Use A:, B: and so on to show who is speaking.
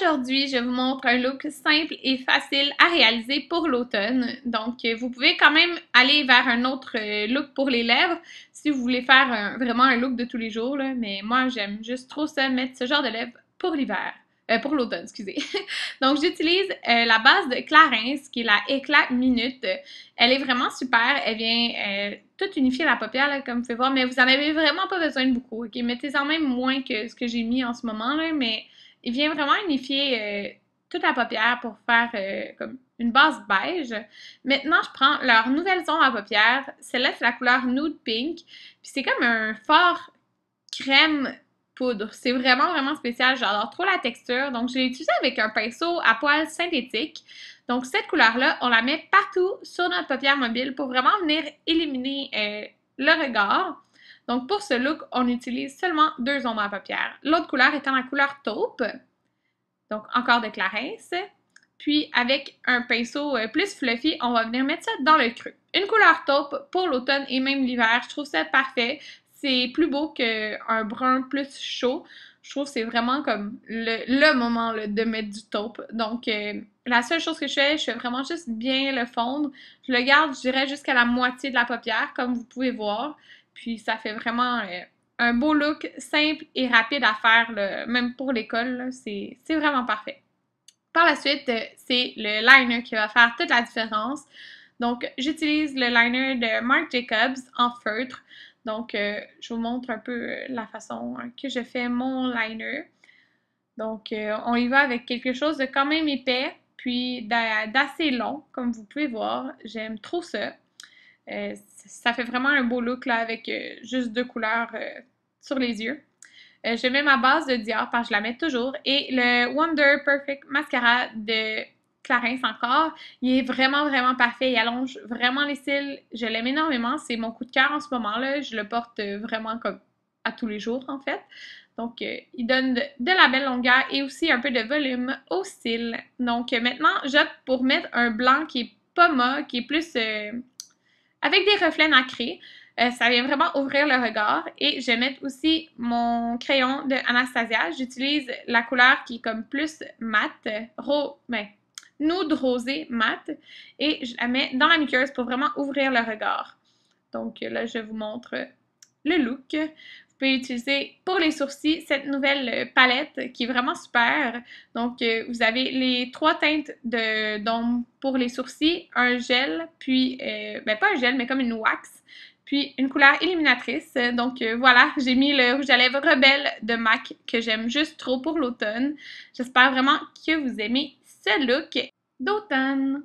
A: Aujourd'hui, je vous montre un look simple et facile à réaliser pour l'automne. Donc, vous pouvez quand même aller vers un autre look pour les lèvres si vous voulez faire vraiment un look de tous les jours, là. Mais moi, j'aime juste trop ça, mettre ce genre de lèvres pour l'hiver. Pour l'automne, excusez. Donc, j'utilise la base de Clarins, qui est la Éclat Minute. Elle est vraiment super. Elle vient tout unifier la paupière, là, comme vous pouvez voir, mais vous n'en avez vraiment pas besoin de beaucoup. Okay? Mettez-en même moins que ce que j'ai mis en ce moment, là, mais il vient vraiment unifier toute la paupière pour faire comme une base beige. Maintenant, je prends leur nouvelle zone à paupières. Celle-là, c'est la couleur Nude Pink. Puis c'est comme un fort crème poudre. C'est vraiment, vraiment spécial. J'adore trop la texture. Donc, je l'ai utilisé avec un pinceau à poils synthétique. Donc, cette couleur-là, on la met partout sur notre paupière mobile pour vraiment venir éliminer le regard. Donc, pour ce look, on utilise seulement 2 ombres à paupières. L'autre couleur étant la couleur taupe. Donc, encore de Clarins. Puis, avec un pinceau plus fluffy, on va venir mettre ça dans le creux. Une couleur taupe pour l'automne et même l'hiver. Je trouve ça parfait. C'est plus beau qu'un brun plus chaud. Je trouve que c'est vraiment comme le moment là, de mettre du taupe. Donc, la seule chose que je fais vraiment juste bien le fondre. Je le garde, je dirais, jusqu'à la moitié de la paupière, comme vous pouvez voir. Puis, ça fait vraiment un beau look simple et rapide à faire, là, même pour l'école. C'est vraiment parfait. Par la suite, c'est le liner qui va faire toute la différence. Donc, j'utilise le liner de Marc Jacobs en feutre. Donc, je vous montre un peu la façon que je fais mon liner. Donc, on y va avec quelque chose de quand même épais, puis d'assez long, comme vous pouvez voir. J'aime trop ça. Ça fait vraiment un beau look là, avec juste 2 couleurs sur les yeux. Je mets ma base de Dior parce que je la mets toujours. Et le Wonder Perfect Mascara de Clarins encore, il est vraiment, vraiment parfait. Il allonge vraiment les cils. Je l'aime énormément. C'est mon coup de cœur en ce moment-là. Je le porte vraiment comme à tous les jours, en fait. Donc, il donne de la belle longueur et aussi un peu de volume aux cils. Donc, maintenant, j'opte pour mettre un blanc qui est pas mat, qui est plus avec des reflets nacrés. Ça vient vraiment ouvrir le regard. Et je vais mettre aussi mon crayon de Anastasia. J'utilise la couleur qui est comme plus mat, nude rosé mat. Et je la mets dans la muqueuse pour vraiment ouvrir le regard. Donc là, je vous montre le look. Vous pouvez utiliser pour les sourcils cette nouvelle palette qui est vraiment super. Donc, vous avez les 3 teintes d'ombre pour les sourcils, un gel, puis, pas un gel, mais comme une wax, puis une couleur illuminatrice. Donc, voilà, j'ai mis le rouge à lèvres Rebelle de MAC que j'aime juste trop pour l'automne. J'espère vraiment que vous aimez ce look d'automne.